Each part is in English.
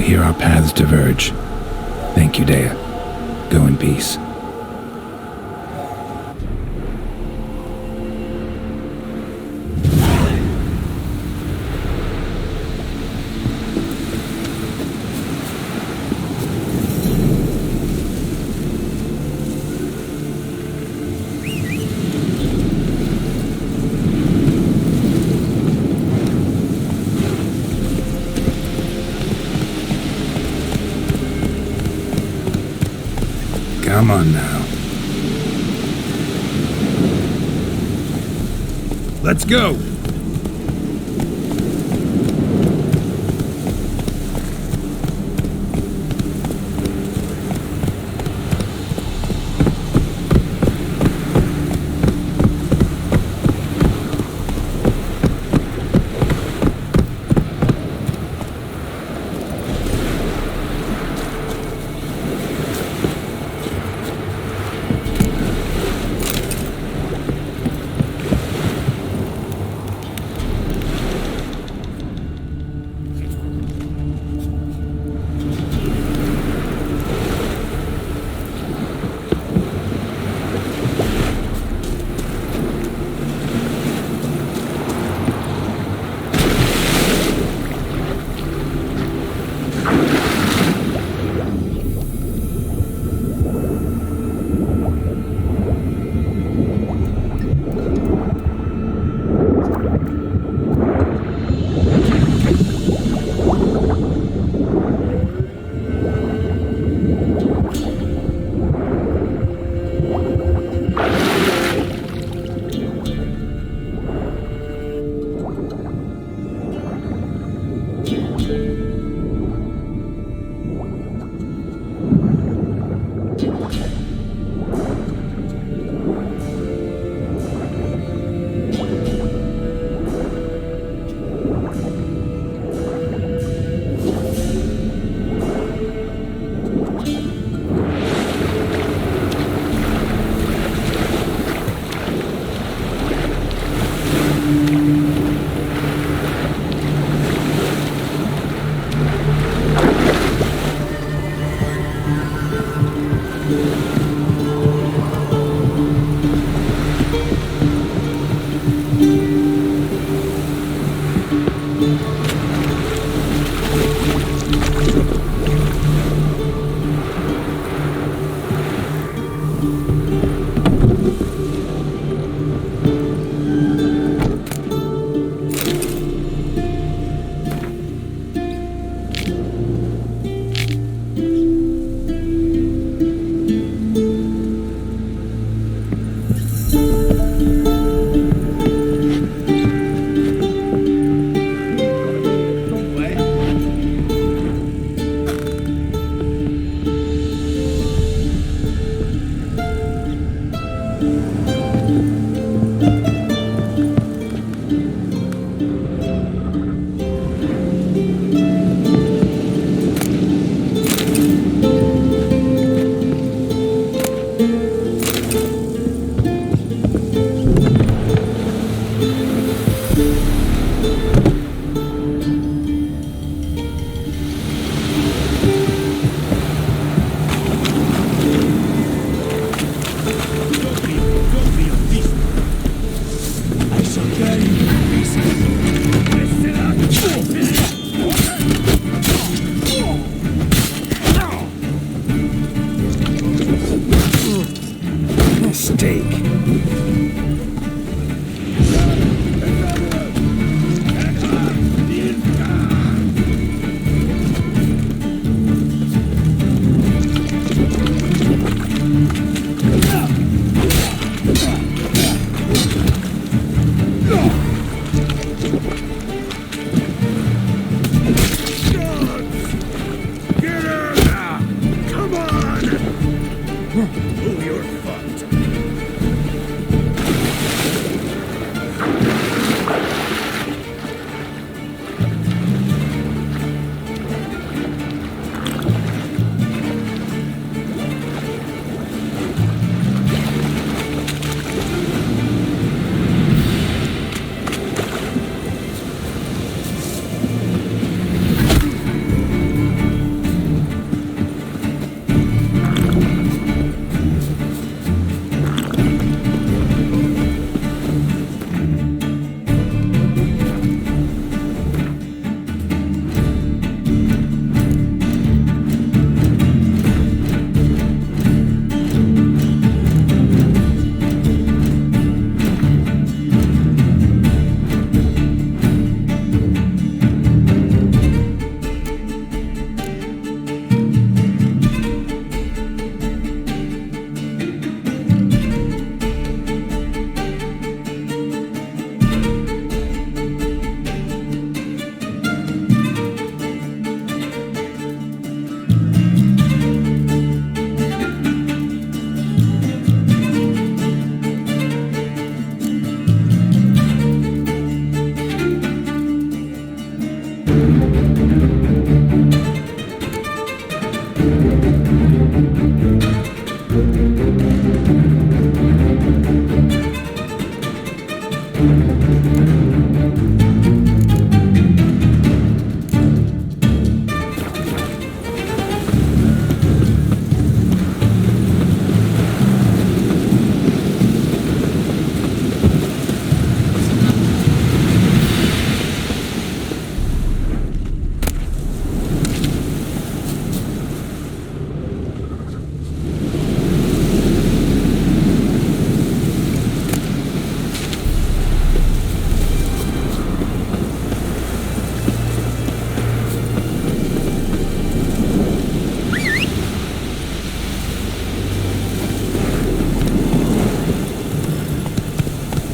Here our paths diverge. Thank you, Dea. Go in peace. Come on now. Let's go! Carry you, peace.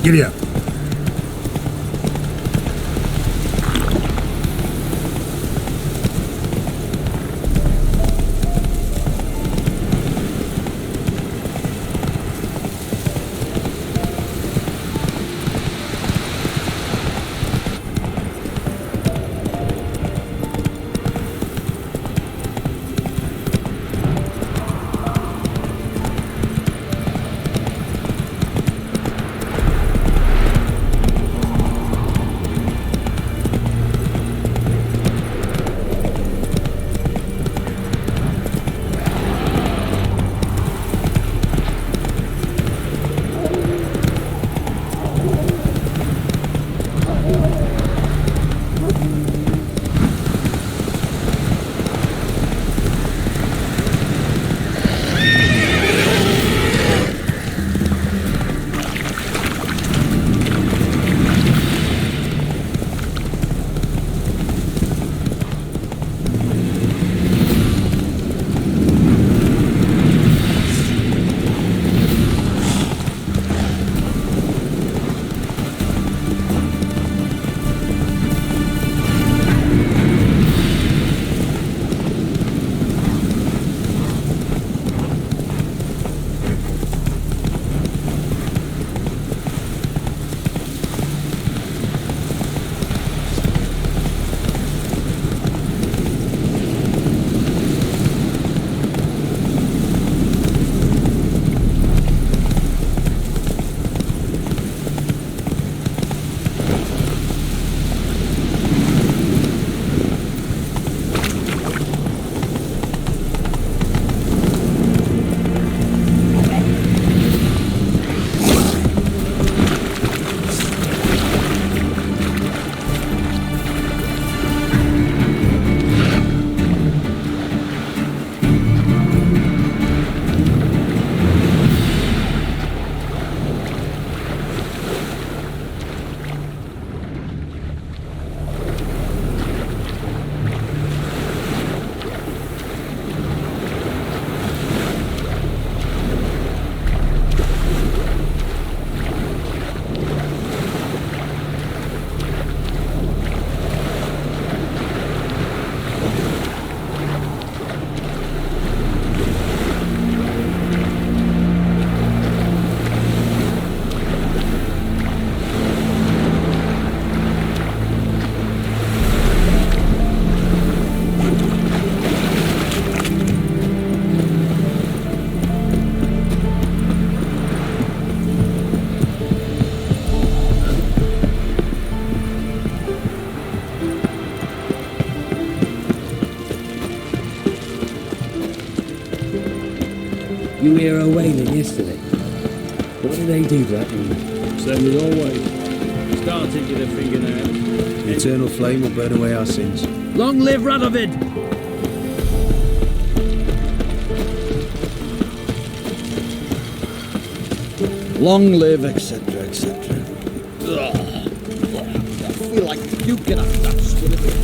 Giddy up. You hear her wailing yesterday. What did they do to that woman? Same as always. Started with a fingernail. The eternal flame will burn away our sins. Long live Radovid! Long live, etc., etc. I feel like puking after that skin of it.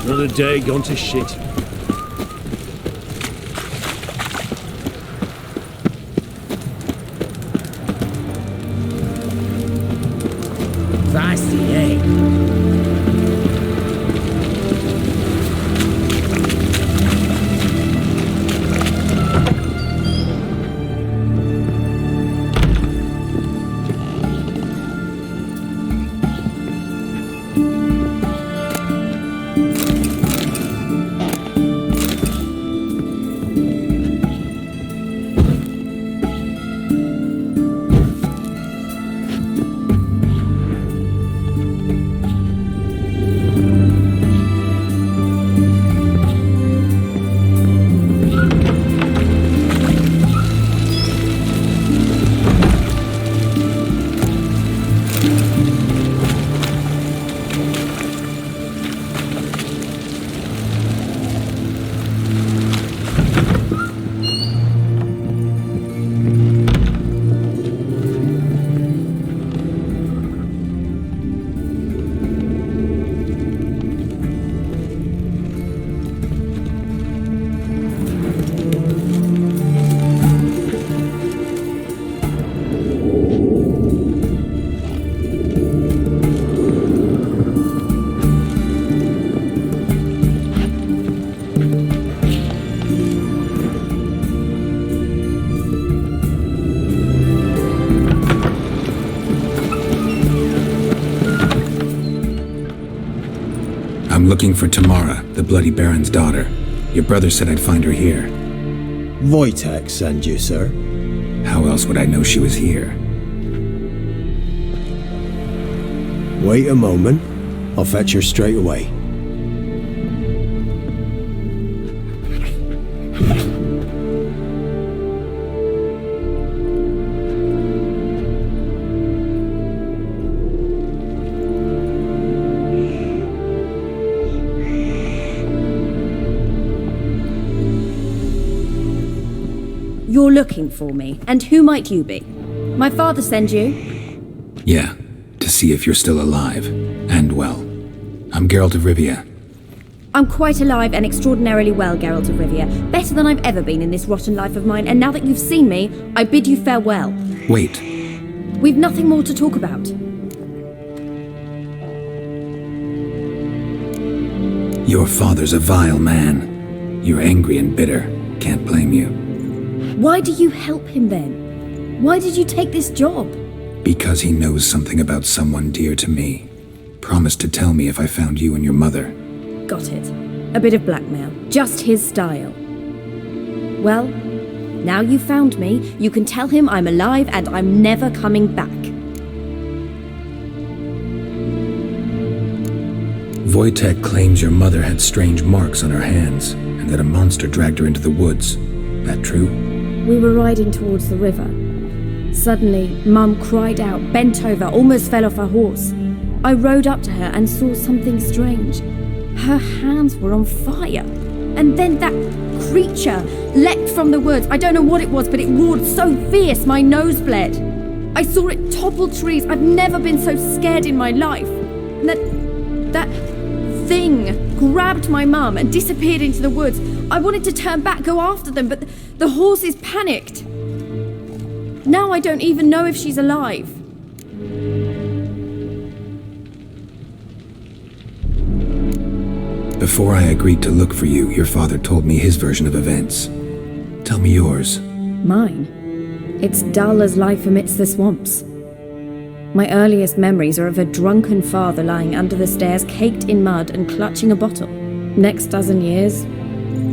Another day gone to shit. Was easy, eh? I'm looking for Tamara, the Bloody Baron's daughter. Your brother said I'd find her here. Wojtek send you, sir. How else would I know she was here? Wait a moment. I'll fetch her straight away. You're looking for me, and who might you be? My father send you? Yeah, to see if you're still alive. And well. I'm Geralt of Rivia. I'm quite alive and extraordinarily well, Geralt of Rivia. Better than I've ever been in this rotten life of mine, and now that you've seen me, I bid you farewell. Wait. We've nothing more to talk about. Your father's a vile man. You're angry and bitter. Can't blame you. Why do you help him then? Why did you take this job? Because he knows something about someone dear to me. Promised to tell me if I found you and your mother. Got it. A bit of blackmail. Just his style. Well, now you've found me, you can tell him I'm alive and I'm never coming back. Wojtek claims your mother had strange marks on her hands, and that a monster dragged her into the woods. That true? We were riding towards the river. Suddenly, Mum cried out, bent over, almost fell off her horse. I rode up to her and saw something strange. Her hands were on fire. And then that creature leapt from the woods. I don't know what it was, but it roared so fierce my nose bled. I saw it topple trees. I've never been so scared in my life. And that thing grabbed my mum and disappeared into the woods. I wanted to turn back, go after them, but the horses panicked. Now I don't even know if she's alive. Before I agreed to look for you, your father told me his version of events. Tell me yours. Mine? It's dull as life amidst the swamps. My earliest memories are of a drunken father lying under the stairs, caked in mud and clutching a bottle. Next dozen years,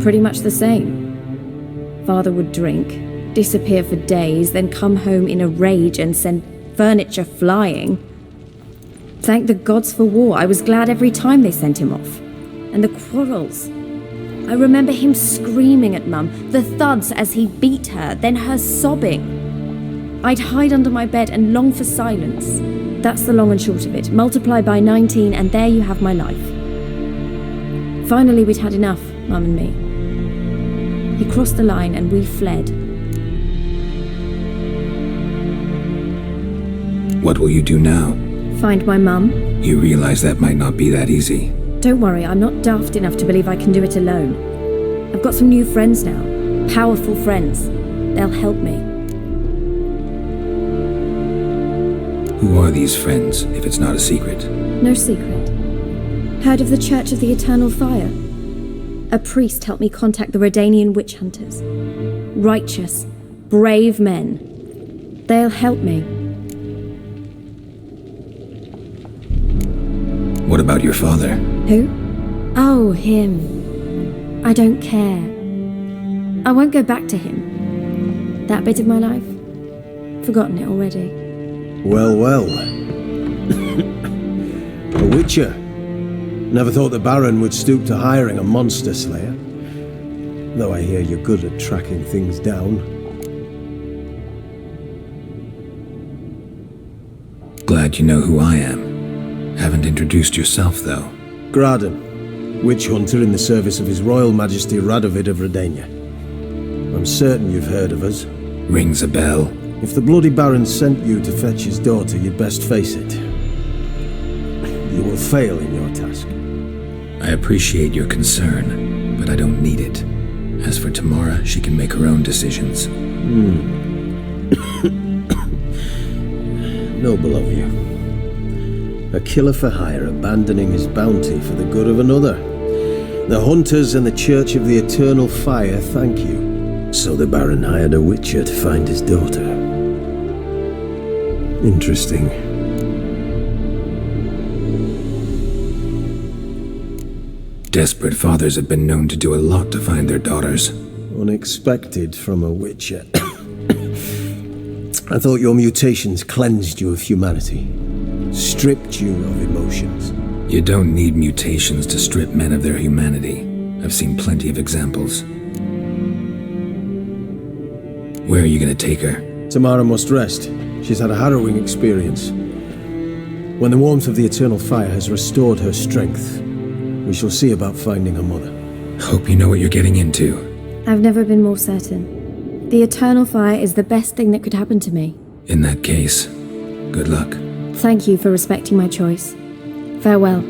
pretty much the same. Father would drink, disappear for days, then come home in a rage and send furniture flying. Thank the gods for war. I was glad every time they sent him off. And the quarrels. I remember him screaming at Mum, the thuds as he beat her, then her sobbing. I'd hide under my bed and long for silence. That's the long and short of it. Multiply by 19 and there you have my life. Finally we'd had enough, Mum and me. He crossed the line and we fled. What will you do now? Find my mum. You realize that might not be that easy. Don't worry, I'm not daft enough to believe I can do it alone. I've got some new friends now. Powerful friends. They'll help me. Who are these friends, if it's not a secret? No secret. Heard of the Church of the Eternal Fire? A priest helped me contact the Redanian witch hunters. Righteous, brave men. They'll help me. What about your father? Who? Oh, him. I don't care. I won't go back to him. That bit of my life? Forgotten it already. Well, well. A witcher. Never thought the Baron would stoop to hiring a monster slayer. Though I hear you're good at tracking things down. Glad you know who I am. Haven't introduced yourself, though. Graden, witch hunter in the service of His Royal Majesty Radovid of Redania. I'm certain you've heard of us. Rings a bell. If the bloody Baron sent you to fetch his daughter, you'd best face it. You will fail in your task. I appreciate your concern, but I don't need it. As for Tamara, she can make her own decisions. Noble of you. A killer for hire abandoning his bounty for the good of another. The hunters and the Church of the Eternal Fire thank you. So the Baron hired a witcher to find his daughter. Interesting. Desperate fathers have been known to do a lot to find their daughters. Unexpected from a witcher. I thought your mutations cleansed you of humanity. Stripped you of emotions. You don't need mutations to strip men of their humanity. I've seen plenty of examples. Where are you gonna take her? Tamara must rest. She's had a harrowing experience. When the warmth of the Eternal Fire has restored her strength, we shall see about finding her mother. Hope you know what you're getting into. I've never been more certain. The Eternal Fire is the best thing that could happen to me. In that case, good luck. Thank you for respecting my choice. Farewell.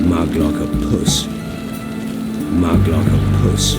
Mug like a puss. Mug like a puss.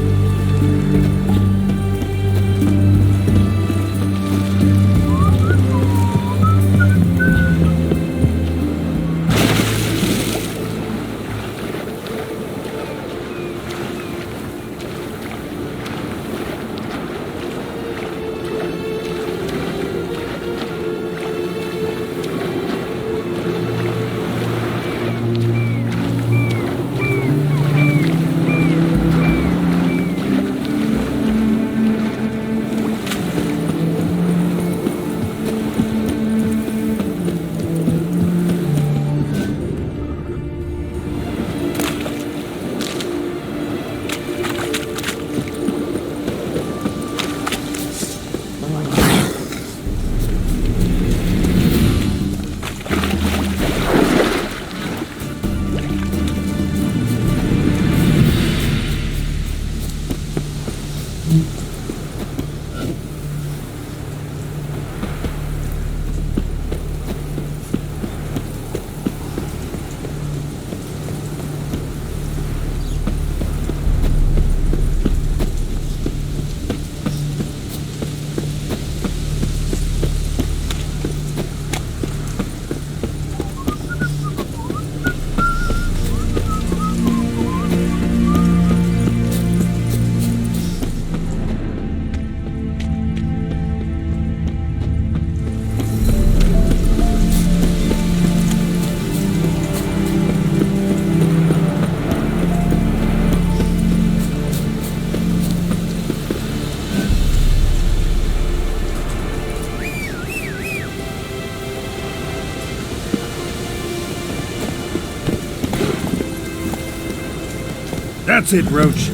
That's it, Roach.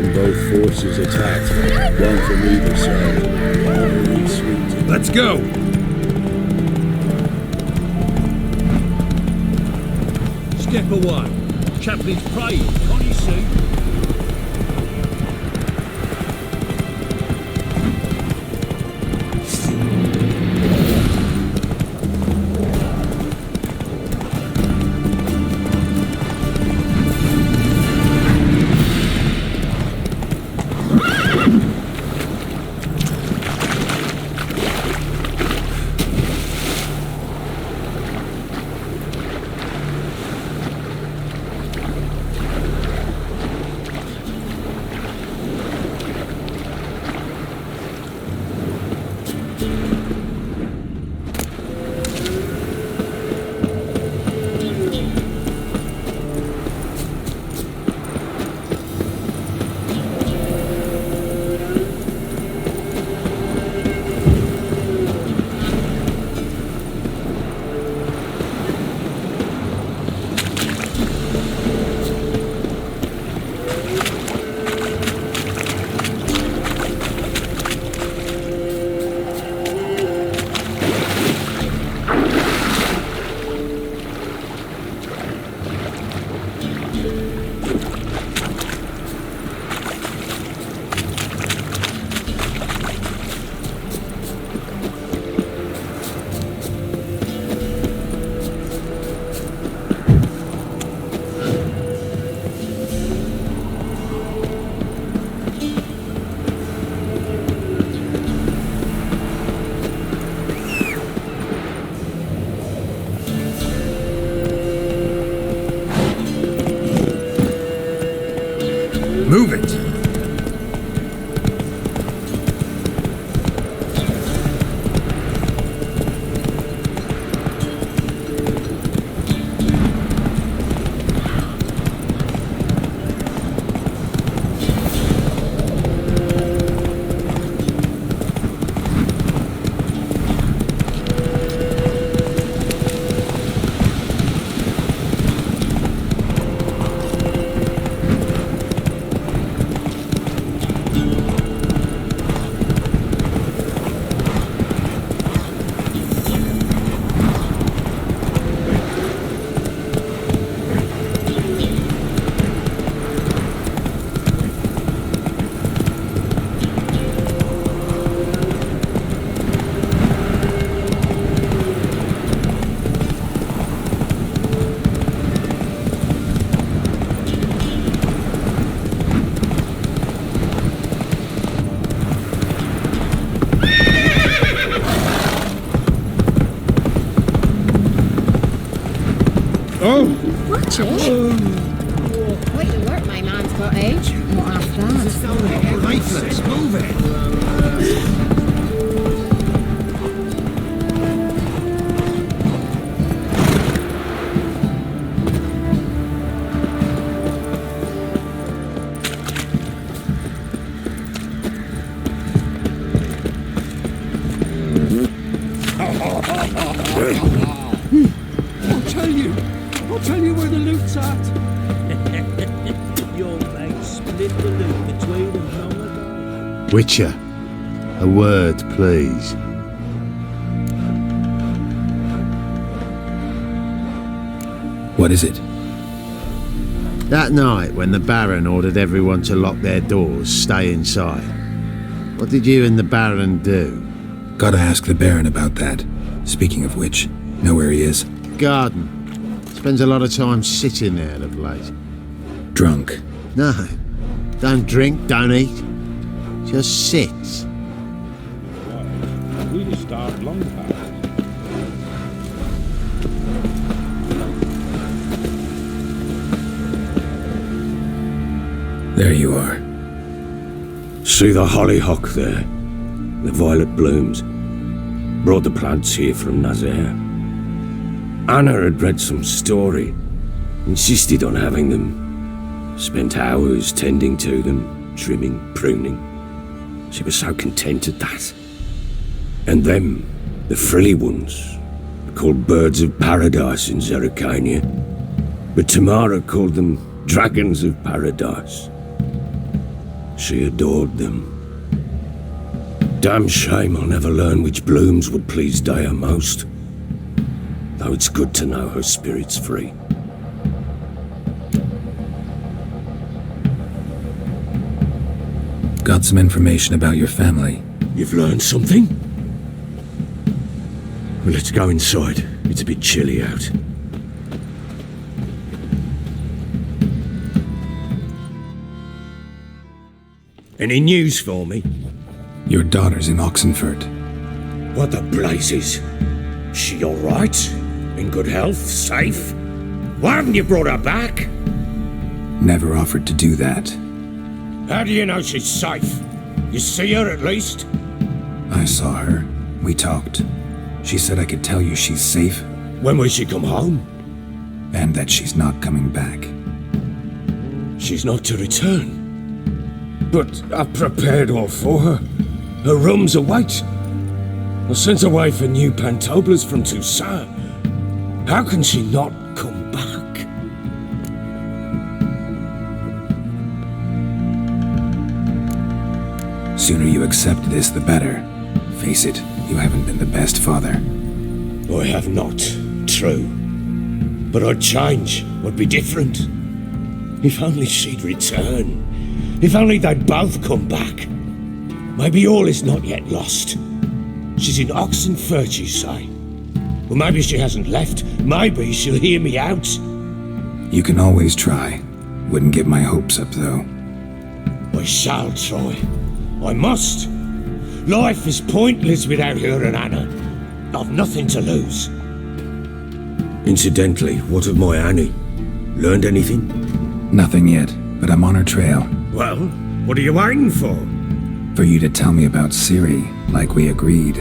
when both forces attacked, one from either side. Cavalry swept. Let's go! Step away. Chaplain's praying, can't you see? Move it! Watch it. Quite alert, my man's got age. What after that? Lifeless, move it! I'll tell you where the loot's at. Your mate split the loot between them long ago. Witcher, a word, please. What is it? That night when the Baron ordered everyone to lock their doors, stay inside. What did you and the Baron do? Gotta ask the Baron about that. Speaking of which, know where he is? Garden. Spends a lot of time sitting there of late. Drunk. No, don't drink, don't eat. Just sits. We start long past. There you are. See the hollyhock there? The violet blooms. Brought the plants here from Nazaire. Anna had read some story, insisted on having them. Spent hours tending to them, trimming, pruning. She was so content at that. And them, the frilly ones, called birds of paradise in Zerrikania. But Tamara called them dragons of paradise. She adored them. Damn shame I'll never learn which blooms would please Dea most. Though it's good to know her spirit's free. Got some information about your family. You've learned something? Well, let's go inside. It's a bit chilly out. Any news for me? Your daughter's in Oxenford. What the blazes? She all right? In good health? Safe? Why haven't you brought her back? Never offered to do that. How do you know she's safe? You see her at least? I saw her. We talked. She said I could tell you she's safe. When will she come home? And that she's not coming back. She's not to return. But I've prepared all for her. Her rooms await. I sent away for new pantoblas from Toussaint. How can she not come back? Sooner you accept this, the better. Face it, you haven't been the best father. I have not, true. But I'd change, I'd be different. If only she'd return. If only they'd both come back. Maybe all is not yet lost. She's in Oxenford, you say? Well, maybe she hasn't left. Maybe she'll hear me out. You can always try. Wouldn't get my hopes up, though. I shall try. I must. Life is pointless without her and Anna. I've nothing to lose. Incidentally, what of my Annie? Learned anything? Nothing yet, but I'm on her trail. Well, what are you waiting for? For you to tell me about Ciri, like we agreed.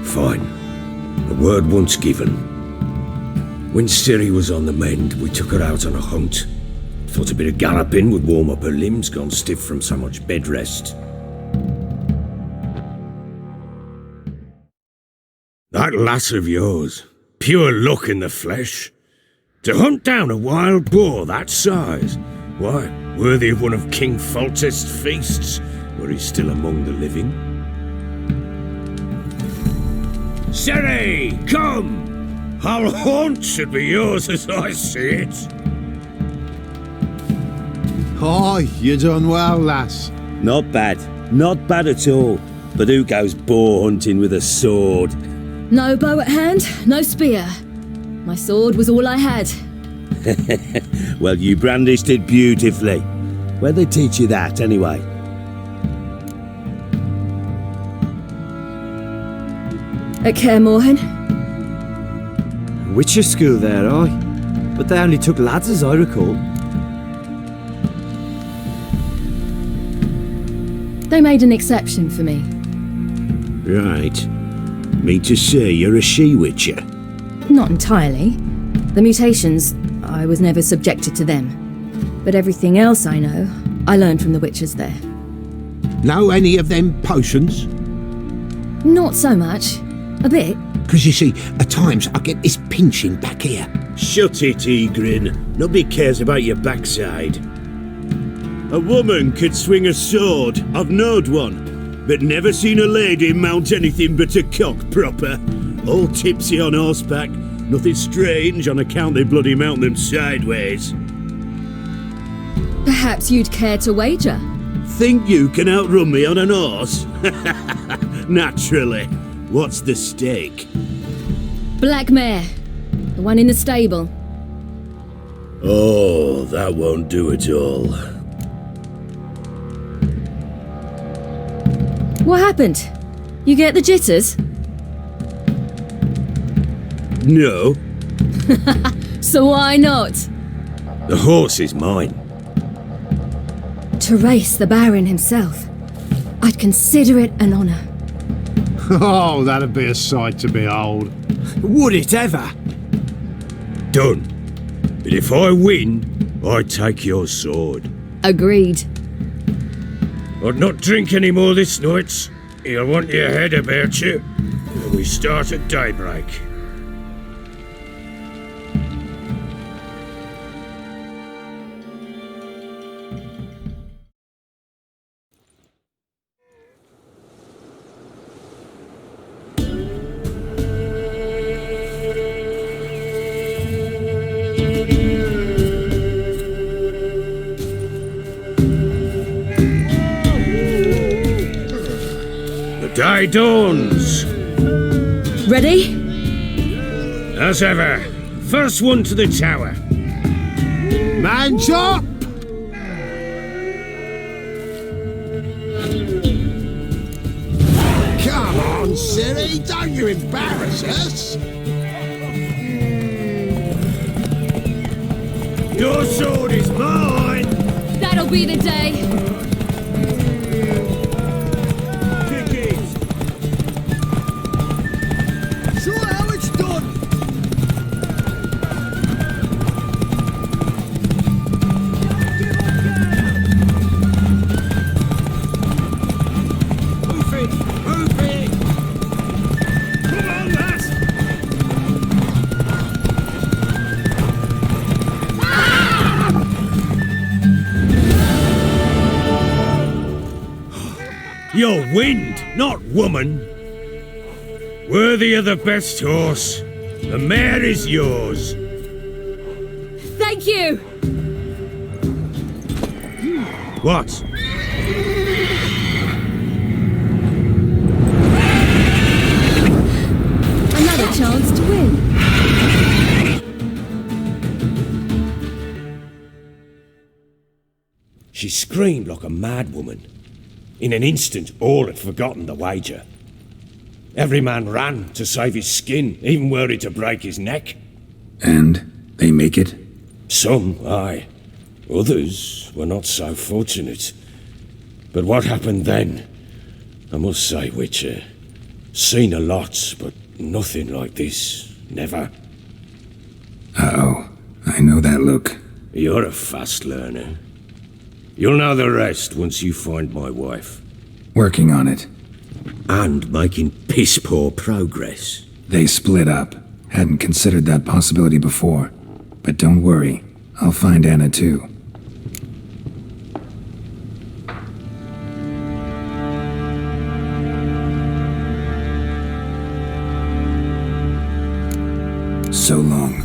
Fine. A word once given. When Ciri was on the mend, we took her out on a hunt. Thought a bit of galloping would warm up her limbs, gone stiff from so much bed rest. That lass of yours, pure luck in the flesh. To hunt down a wild boar that size, why, worthy of one of King Foltest's feasts, were he still among the living. Ciri, come! Our haunt should be yours as I see it. Oh, you done well, lass. Not bad. Not bad at all. But who goes boar hunting with a sword? No bow at hand, no spear. My sword was all I had. Well, you brandished it beautifully. Where'd they teach you that, anyway? At Kaer Morhen. Witcher school there, aye. But they only took lads, as I recall. They made an exception for me. Right. Mean to say you're a she-witcher? Not entirely. The mutations, I was never subjected to them. But everything else I know, I learned from the witches there. Know any of them potions? Not so much. A bit. Because you see, at times I get this pinching back here. Shut it, Egrin. Nobody cares about your backside. A woman could swing a sword. I've knowed one. But never seen a lady mount anything but a cock proper. All tipsy on horseback. Nothing strange on account they bloody mount them sideways. Perhaps you'd care to wager? Think you can outrun me on an horse? Naturally. What's the stake? Black mare. The one in the stable. Oh, that won't do at all. What happened? You get the jitters? No. So why not? The horse is mine. To race the Baron himself. I'd consider it an honour. Oh, that'd be a sight to behold. Would it ever? Done. But if I win, I take your sword. Agreed. I'd not drink any more this night. You'll want your head about you. And we start at daybreak. Die dawns. Ready? As ever. First one to the tower. Man's up! Come on, Siri, don't you embarrass us! Your sword is mine! That'll be the day. Kick it! Show how it's done. Move it! Move it! Come on, lads! You're wind, not woman. Worthy of the best horse. The mare is yours. Thank you! What? Another chance to win. She screamed like a mad woman. In an instant, all had forgotten the wager. Every man ran to save his skin, even were it to break his neck. And they make it? Some, aye. Others were not so fortunate. But what happened then? I must say, Witcher, seen a lot, but nothing like this. Never. Uh-oh. I know that look. You're a fast learner. You'll know the rest once you find my wife. Working on it. And making piss-poor progress. They split up. Hadn't considered that possibility before. But don't worry. I'll find Anna too. So long.